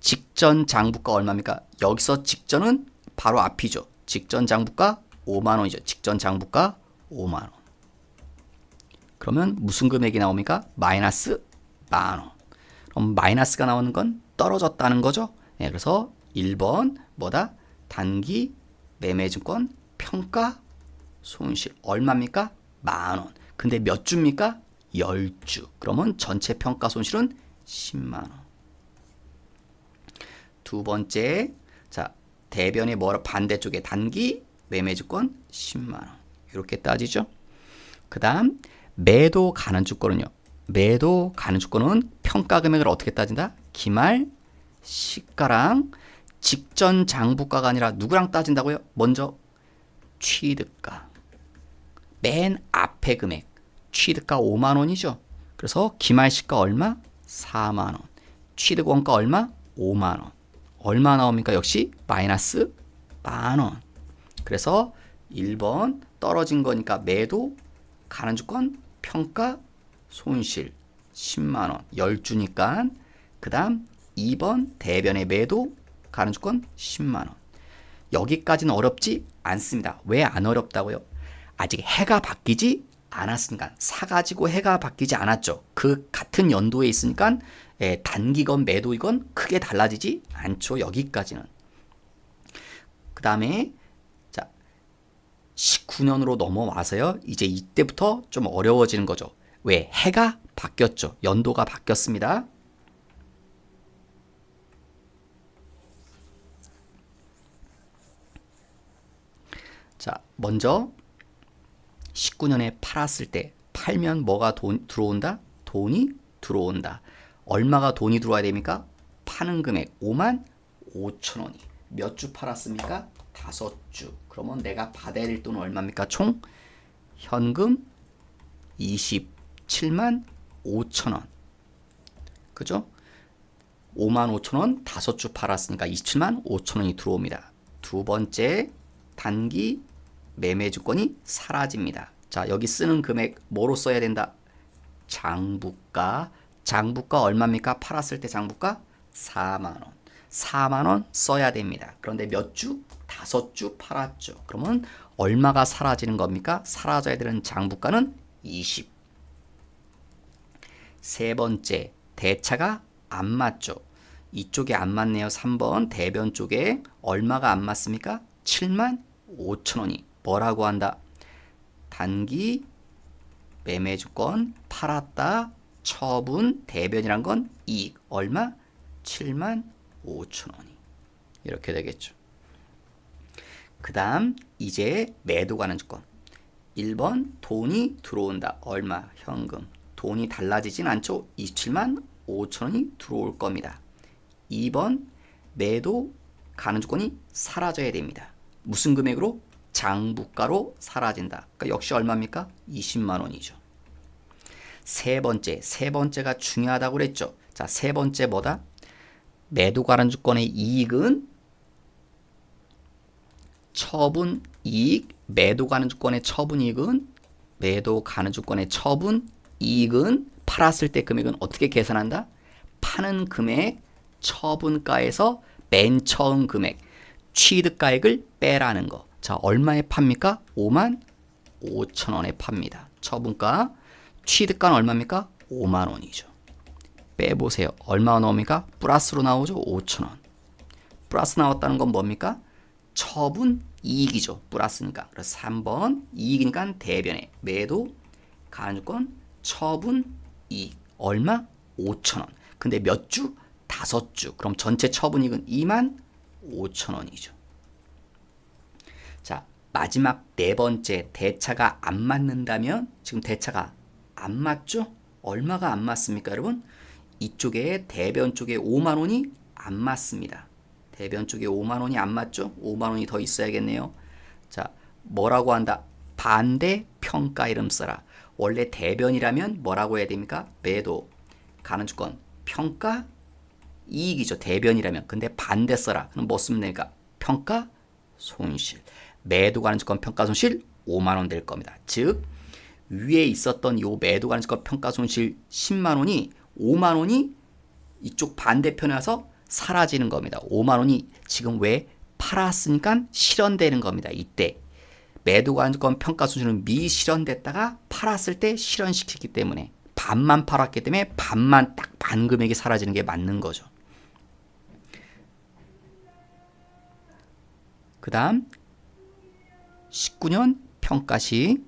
직전 장부가 얼마입니까? 여기서 직전은 바로 앞이죠. 직전 장부가 5만원이죠. 직전 장부가 5만원. 그러면 무슨 금액이 나옵니까? 마이너스 만원. 그럼 마이너스가 나오는 건 떨어졌다는 거죠. 네, 그래서 1번 뭐다? 단기 매매증권 평가 손실 얼마입니까? 만원. 근데 몇 주입니까? 10주. 그러면 전체 평가 손실은 10만원. 두 번째, 자 대변의 뭐라 반대쪽에 단기 매매증권 10만원. 이렇게 따지죠. 그 다음 매도 가는 주권은요. 매도 가는 주권은 평가 금액을 어떻게 따진다? 기말 시가랑 직전 장부가가 아니라 누구랑 따진다고요? 먼저 취득가. 맨 앞에 금액. 취득가 5만원이죠. 그래서 기말 시가 얼마? 4만 원. 취득 원가 얼마? 5만 원. 얼마 나옵니까? 역시 마이너스 만 원. 그래서 1번 떨어진 거니까 매도, 가는 주권, 평가, 손실 10만 원. 10주니까. 그 다음 2번 대변의 매도, 가는 주권 10만 원. 여기까지는 어렵지 않습니다. 왜 안 어렵다고요? 아직 해가 바뀌지 않았으니까. 사가지고 해가 바뀌지 않았죠. 그 같은 연도에 있으니까 단기건 매도이건 크게 달라지지 않죠. 여기까지는. 그 다음에 자 19년으로 넘어와서요. 이제 이때부터 좀 어려워지는 거죠. 왜? 해가 바뀌었죠. 연도가 바뀌었습니다. 자, 먼저 19년에 팔았을 때 팔면 뭐가 들어온다? 돈이 들어온다. 얼마가 돈이 들어와야 됩니까? 파는 금액 5만 5천 원이. 몇 주 팔았습니까? 5주. 그러면 내가 받아야 될 돈은 얼마입니까? 총 현금 27만 5천 원. 그죠? 5만 5천 원 5주 팔았으니까 27만 5천 원이 들어옵니다. 두 번째, 단기 매매 주권이 사라집니다. 자, 여기 쓰는 금액 뭐로 써야 된다? 장부가. 장부가 얼마입니까? 팔았을 때 장부가 4만 원. 4만 원 써야 됩니다. 그런데 몇 주? 5주 팔았죠. 그러면 얼마가 사라지는 겁니까? 사라져야 되는 장부가는 20. 세 번째, 대차가 안 맞죠. 이쪽에 안 맞네요. 3번 대변 쪽에 얼마가 안 맞습니까? 7만 5천 원이 뭐라고 한다? 단기 매매 주권 팔았다. 처분 대변이란 건 이익 얼마? 7만 5천 원이 이렇게 되겠죠. 그 다음 이제 매도 가는 주권. 1번 돈이 들어온다. 얼마? 현금. 돈이 달라지진 않죠. 27만 5천 원이 들어올 겁니다. 2번 매도 가는 주권이 사라져야 됩니다. 무슨 금액으로? 장부가로 사라진다. 그러니까 역시 얼마입니까? 20만 원이죠. 세 번째가 중요하다고 그랬죠. 자, 세 번째 뭐다? 매도 가는 주권의 이익은 처분 이익, 매도 가는 주권의 처분 이익은 팔았을 때 금액은 어떻게 계산한다? 파는 금액 처분가에서 맨 처음 금액 취득가액을 빼라는 거. 자, 얼마에 팝니까? 5만 5천 원에 팝니다. 처분가. 취득가는 얼마입니까? 5만 원이죠. 빼보세요. 얼마 나옵니까? 플러스로 나오죠. 5천 원. 플러스 나왔다는 건 뭡니까? 처분 이익이죠. 플러스니까. 그래서 3번 이익이니까 대변에 매도 가는 주권 처분 이익 얼마? 5천 원. 근데 몇 주? 5주. 그럼 전체 처분 이익은 2만 5천 원이죠. 자, 마지막 네 번째 대차가 안 맞는다면 지금 대차가 안 맞죠? 얼마가 안 맞습니까, 여러분? 이쪽에 대변 쪽에 5만 원이 안 맞습니다. 대변 쪽에 5만 원이 안 맞죠? 5만 원이 더 있어야겠네요. 자, 뭐라고 한다? 반대 평가 이름 써라. 원래 대변이라면 뭐라고 해야 됩니까? 매도 가는 주권 평가 이익이죠. 대변이라면. 근데 반대 써라. 그럼 뭐 쓰면 됩니까? 평가 손실. 매도 가는 주권 평가 손실 5만 원 될 겁니다. 즉 위에 있었던 요 매도 가는 주권 평가 손실 10만 원이 5만 원이 이쪽 반대편에 와서 사라지는 겁니다. 5만 원이 지금 왜 팔았으니까 실현되는 겁니다. 이때 매도 가는 주권 평가 손실은 미실현됐다가 팔았을 때 실현시키기 때문에 반만 팔았기 때문에 반만 딱 반 금액이 사라지는 게 맞는 거죠. 그 다음 19년 평가시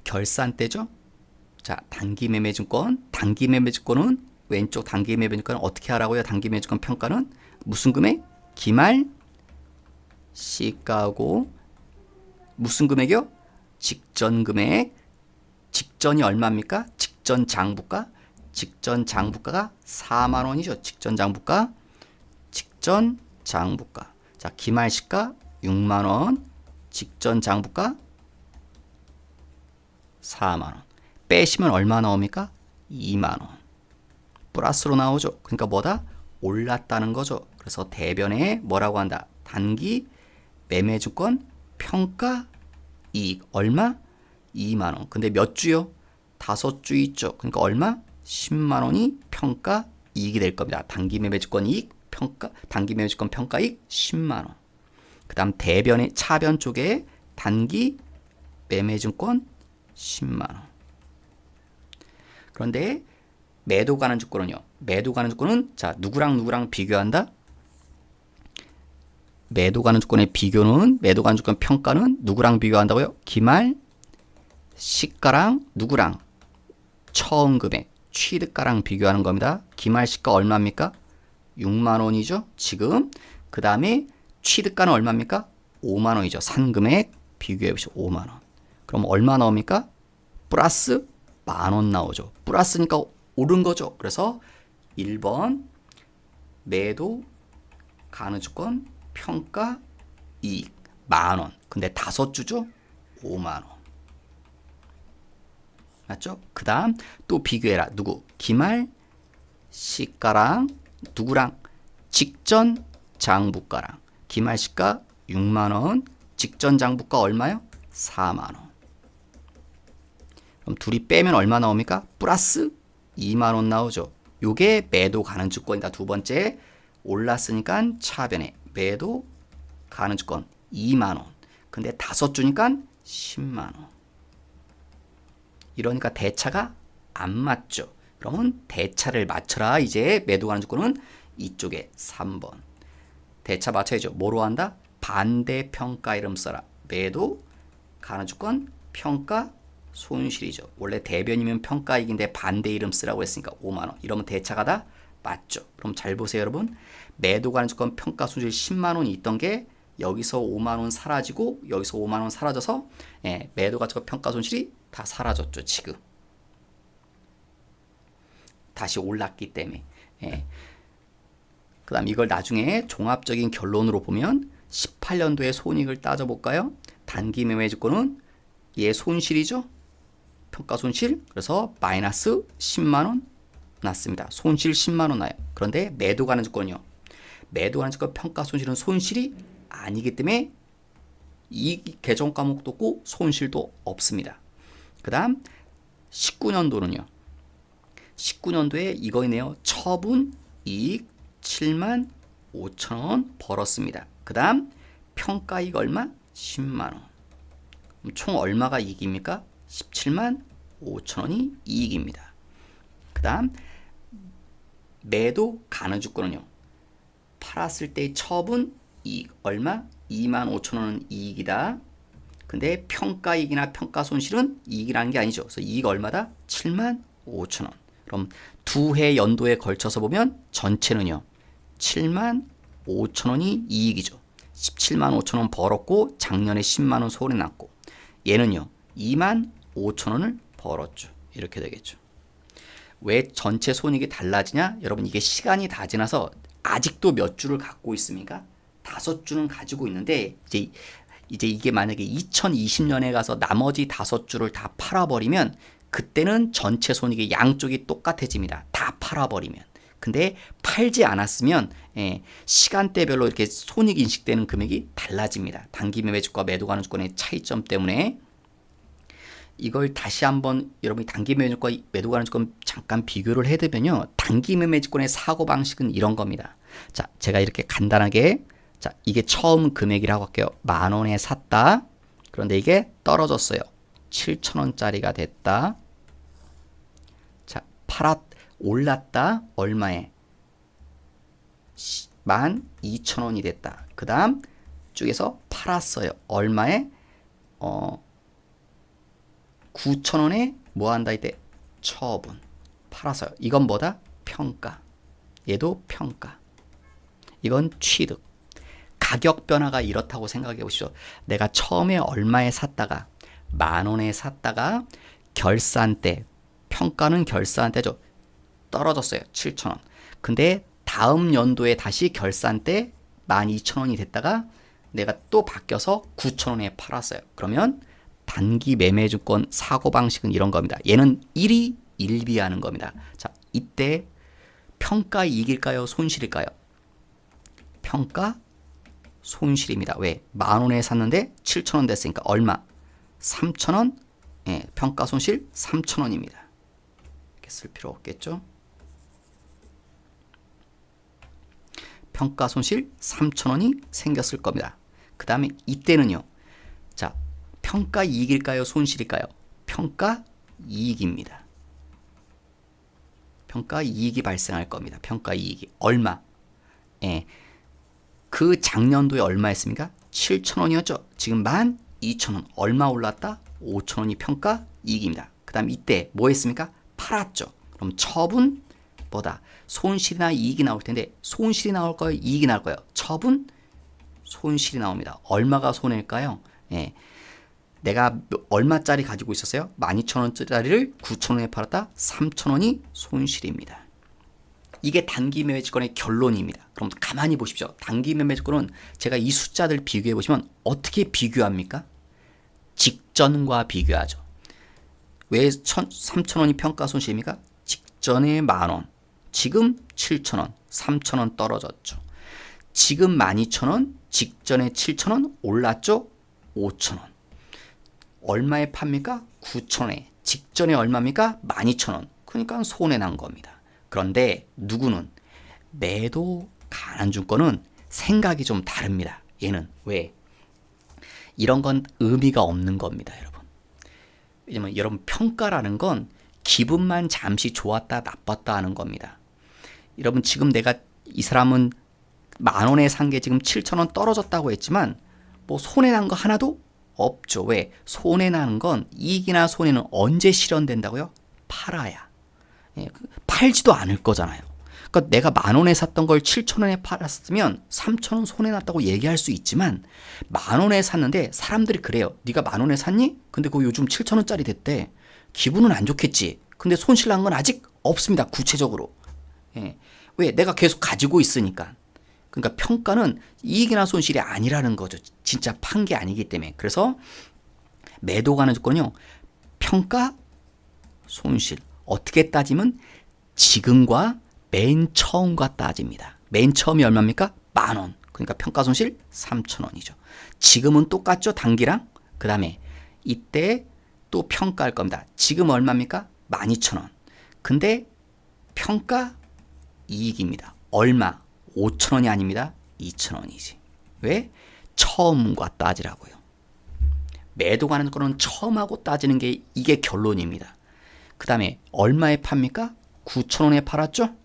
결산 때죠. 자, 단기 매매 증권. 단기 매매 증권은 왼쪽 단기 매매 증권은 어떻게 하라고요? 단기 매매 증권 평가는 무슨 금액? 기말 시가고 무슨 금액이요? 직전 금액. 직전이 얼마입니까? 직전 장부가. 직전 장부가가 4만 원이죠. 직전 장부가. 직전 장부가. 자, 기말 시가 6만 원. 직전 장부가 4만 원. 빼시면 얼마 나옵니까? 2만 원. 플러스로 나오죠. 그러니까 뭐다? 올랐다는 거죠. 그래서 대변에 뭐라고 한다? 단기 매매주권 평가 이익 얼마? 2만 원. 근데 몇 주요? 5주 있죠. 그러니까 얼마? 10만 원이 평가 이익이 될 겁니다. 단기 매매주권 이익 평가, 단기 매매주권 평가 이익 10만 원. 그 다음 대변의 차변 쪽에 단기 매매증권 10만 원. 그런데 매도 가는 주권은요. 매도 가는 주권은 자 누구랑 비교한다? 매도 가는 주권의 비교는 매도 가는 주권 평가는 누구랑 비교한다고요? 기말 시가랑 누구랑? 처음 금액 취득가랑 비교하는 겁니다. 기말 시가 얼마입니까? 6만 원이죠. 지금 그 다음에 취득가는 얼마입니까? 5만 원이죠. 산 금액 비교해 보시죠. 5만 원. 그럼 얼마 나옵니까? 플러스 만 원 나오죠. 플러스니까 오른 거죠. 그래서 1번 매도 가능주권 평가 이익 만 원. 근데 5주죠? 5만 원. 맞죠? 그 다음 또 비교해라. 누구? 기말 시가랑 누구랑? 직전 장부가랑. 기말 시가 6만 원. 직전 장부가 얼마요? 4만 원. 그럼 둘이 빼면 얼마 나옵니까? 플러스 2만 원 나오죠. 요게 매도 가능 주권이다. 두 번째 올랐으니까 차변에 매도 가능 주권 2만 원. 근데 5주니까 10만 원. 이러니까 대차가 안 맞죠. 그러면 대차를 맞춰라. 이제 매도 가능 주권은 이쪽에 3번. 대차 맞춰야죠. 뭐로 한다? 반대평가 이름 써라. 매도 가능 주권 평가 손실이죠. 원래 대변이면 평가이익인데 반대 이름 쓰라고 했으니까 5만 원. 이러면 대차가 다 맞죠. 그럼 잘 보세요, 여러분. 매도 가능 주권 평가 손실 10만 원이 있던 게 여기서 5만 원 사라지고 여기서 5만 원 사라져서 매도 가능 주권 평가 손실이 다 사라졌죠, 지금. 다시 올랐기 때문에. 그다음 이걸 나중에 종합적인 결론으로 보면 18년도에 손익을 따져볼까요? 단기 매매주권은 얘 손실이죠. 평가 손실. 그래서 마이너스 10만 원 났습니다. 손실 10만 원 나요. 그런데 매도 가능 주권이요. 매도 가능 주권 평가 손실은 손실이 아니기 때문에 이 계정 과목도 없고 손실도 없습니다. 그 다음 19년도는요. 19년도에 이거이네요. 처분 이익 7만 5천 원 벌었습니다. 그 다음 평가이익 얼마? 10만 원. 총 얼마가 이익입니까? 17만 5천 원이 이익입니다. 그 다음 매도 가능 주권은요. 팔았을 때 처분 이익 얼마? 2만 5천 원은 이익이다. 근데 평가이익이나 평가손실은 이익이라는 게 아니죠. 그래서 이익 얼마다? 7만 5천 원. 그럼 두 해 연도에 걸쳐서 보면 전체는요. 7만 5천 원이 이익이죠. 17만 5천 원 벌었고 작년에 10만 원 손해 났고 얘는요. 2만 5천 원을 벌었죠. 이렇게 되겠죠. 왜 전체 손익이 달라지냐? 여러분 이게 시간이 다 지나서 아직도 몇 주를 갖고 있습니까? 5주는 가지고 있는데 이제 이게 만약에 2020년에 가서 나머지 5주를 다 팔아버리면 그때는 전체 손익이 양쪽이 똑같아집니다. 다 팔아버리면. 근데 팔지 않았으면 시간대별로 이렇게 손익 인식되는 금액이 달라집니다. 단기 매매주과 매도 가능 주권의 차이점 때문에 이걸 다시 한번 여러분이 단기 매매주과 매도 가능 주권 잠깐 비교를 해두면요. 단기 매매주권의 사고방식은 이런 겁니다. 자, 제가 이렇게 간단하게 자, 이게 처음 금액이라고 할게요. 만 원에 샀다. 그런데 이게 떨어졌어요. 7,000원짜리가 됐다. 자, 올랐다. 얼마에? 12,000원이 됐다. 그 다음 쪽에서 팔았어요. 얼마에? 9,000원에 뭐 한다 이때? 처분. 팔았어요. 이건 뭐다? 평가. 얘도 평가. 이건 취득. 가격 변화가 이렇다고 생각해 보시죠. 내가 처음에 얼마에 샀다가 만 원에 샀다가 결산 때 평가는 결산 때죠. 떨어졌어요. 7,000원. 근데 다음 연도에 다시 결산 때 12,000원이 됐다가 내가 또 바뀌어서 9,000원에 팔았어요. 그러면 단기 매매주권 사고방식은 이런 겁니다. 얘는 1이 1비하는 겁니다. 자, 이때 평가 이익일까요? 손실일까요? 평가 손실입니다. 왜? 10,000원에 샀는데 7,000원 됐으니까 얼마? 3,000원. 예, 평가 손실 3,000원입니다. 이렇게 쓸 필요 없겠죠? 평가 손실 3,000원이 생겼을 겁니다. 그 다음에 이때는요. 자, 평가 이익일까요? 손실일까요? 평가 이익입니다. 평가 이익이 발생할 겁니다. 평가 이익이 얼마? 예, 그 작년도에 얼마였습니까? 7,000원이었죠. 지금 12,000원. 얼마 올랐다? 5,000원이 평가 이익입니다. 그 다음 이때 뭐 했습니까? 팔았죠. 그럼 처분 뭐다? 손실이나 이익이 나올 텐데 손실이 나올 거예요? 이익이 나올 거예요? 처분 손실이 나옵니다. 얼마가 손해일까요? 예. 내가 얼마짜리 가지고 있었어요? 12,000원짜리를 9,000원에 팔았다? 3,000원이 손실입니다. 이게 단기 매매주권의 결론입니다. 그럼 가만히 보십시오. 단기 매매주권은 제가 이 숫자들 비교해 보시면 어떻게 비교합니까? 직전과 비교하죠. 왜 3,000원이 평가 손실입니까? 직전에 10,000원, 지금 7,000원, 3,000원 떨어졌죠. 지금 12,000원, 직전에 7,000원 올랐죠? 5,000원. 얼마에 팝니까? 9,000원에. 직전에 얼마입니까? 12,000원. 그러니까 손해 난 겁니다. 그런데 누구는 매도 가난주권은 생각이 좀 다릅니다. 얘는 왜? 이런 건 의미가 없는 겁니다, 여러분. 왜냐면 여러분 평가라는 건 기분만 잠시 좋았다 나빴다 하는 겁니다. 여러분 지금 내가 이 사람은 10,000원에 산 게 지금 7,000원 떨어졌다고 했지만 뭐 손해 난 거 하나도 없죠. 왜? 손해 나는 건 이익이나 손해는 언제 실현된다고요? 팔아야. 예, 팔지도 않을 거잖아요. 그러니까 내가 10,000원에 샀던 걸 7,000원에 팔았으면 3,000원 손해 났다고 얘기할 수 있지만 10,000원에 샀는데 사람들이 그래요. 네가 10,000원에 샀니? 근데 그거 요즘 7,000원짜리 됐대. 기분은 안 좋겠지. 근데 손실 난 건 아직 없습니다. 구체적으로. 예. 왜? 내가 계속 가지고 있으니까. 그러니까 평가는 이익이나 손실이 아니라는 거죠. 진짜 판 게 아니기 때문에. 그래서 매도 가는 조건요. 평가 손실. 어떻게 따지면 지금과 맨 처음과 따집니다. 맨 처음이 얼마입니까? 10,000원. 그러니까 평가 손실 3,000원이죠. 지금은 똑같죠? 단기랑. 그 다음에 이때 또 평가할 겁니다. 지금 얼마입니까? 12,000원. 근데 평가 이익입니다. 얼마? 5,000원이 아닙니다. 2,000원이지. 왜? 처음과 따지라고요. 매도 가는 거는 처음하고 따지는 게 이게 결론입니다. 그 다음에 얼마에 팝니까? 9,000원에 팔았죠?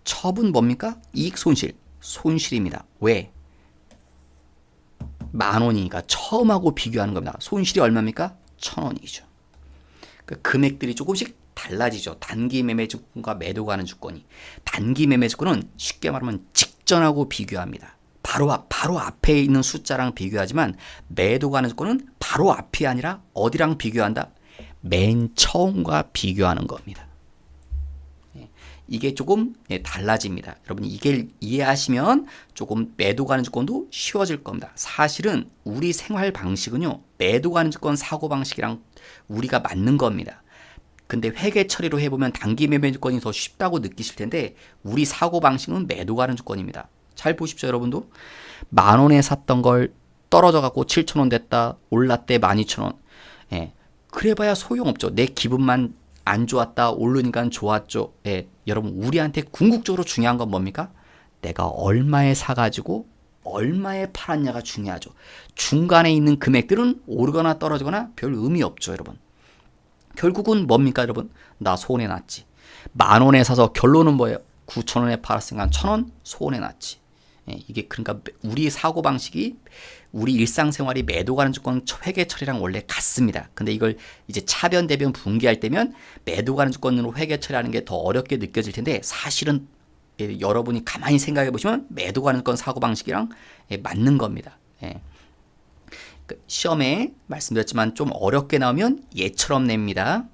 처분 뭡니까? 이익 손실. 손실입니다. 왜? 10,000원이니까 처음하고 비교하는 겁니다. 손실이 얼마입니까? 1,000원이죠. 그 금액들이 조금씩 달라지죠. 단기 매매주권과 매도 가는 주권이. 단기 매매주권은 쉽게 말하면 직전하고 비교합니다. 바로 앞에 있는 숫자랑 비교하지만 매도 가는 주권은 바로 앞이 아니라 어디랑 비교한다? 맨 처음과 비교하는 겁니다. 이게 조금 달라집니다. 여러분 이게 이해하시면 조금 매도 가는 주권도 쉬워질 겁니다. 사실은 우리 생활 방식은요. 매도 가는 주권 사고 방식이랑 우리가 맞는 겁니다. 근데 회계 처리로 해보면 단기 매매 주권이 더 쉽다고 느끼실 텐데 우리 사고 방식은 매도 가는 주권입니다. 잘 보십시오, 여러분도. 10,000원에 샀던 걸 떨어져 갖고 7,000원 됐다. 올랐대 12,000원. 예. 그래봐야 소용없죠. 내 기분만 안 좋았다. 오르니까 좋았죠. 예. 여러분 우리한테 궁극적으로 중요한 건 뭡니까? 내가 얼마에 사가지고 얼마에 팔았냐가 중요하죠. 중간에 있는 금액들은 오르거나 떨어지거나 별 의미 없죠, 여러분. 결국은 뭡니까, 여러분? 나 손해 났지. 10,000원에 사서 결론은 뭐예요? 9,000원에 팔았으니까 1,000원 손해 났지. 예, 이게 그러니까 우리 사고 방식이 우리 일상생활이 매도 가는 주권 회계 처리랑 원래 같습니다. 근데 이걸 이제 차변 대변 분기할 때면 매도 가는 주권으로 회계 처리하는 게 더 어렵게 느껴질 텐데 사실은 여러분이 가만히 생각해 보시면 매도 가는 주권 사고 방식이랑 맞는 겁니다. 예. 시험에 말씀드렸지만 좀 어렵게 나오면 얘처럼 냅니다.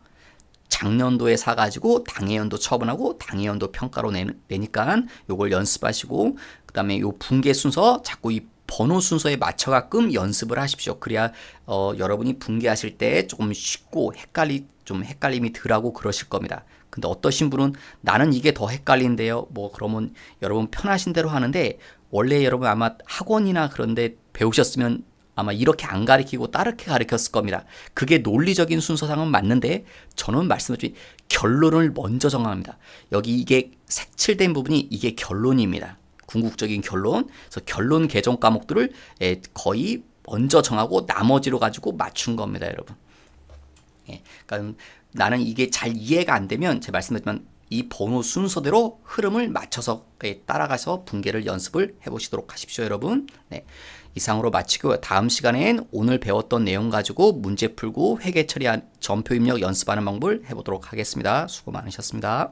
작년도에 사가지고 당해연도 처분하고 당해연도 평가로 내니까 요걸 연습하시고 그 다음에 요 분계 순서 자꾸 이 번호 순서에 맞춰가끔 연습을 하십시오. 그래야 여러분이 분계하실 때 조금 쉽고 헷갈림이 덜하고 그러실 겁니다. 근데 어떠신 분은 나는 이게 더 헷갈린데요. 뭐 그러면 여러분 편하신 대로 하는데, 원래 여러분 아마 학원이나 그런데 배우셨으면 아마 이렇게 안 가르치고 다르게 가르쳤을 겁니다. 그게 논리적인 순서상은 맞는데, 저는 말씀드린 결론을 먼저 정합니다. 여기 이게 색칠된 부분이 이게 결론입니다. 궁극적인 결론. 그래서 결론 개정 과목들을 거의 먼저 정하고 나머지로 가지고 맞춘 겁니다, 여러분. 그러니까 나는 이게 잘 이해가 안 되면 제가 말씀드렸지만 이 번호 순서대로 흐름을 맞춰서 따라가서 분계를 연습을 해보시도록 하십시오, 여러분. 네, 이상으로 마치고 다음 시간엔 오늘 배웠던 내용 가지고 문제 풀고 회계 처리한 점표 입력 연습하는 방법을 해보도록 하겠습니다. 수고 많으셨습니다.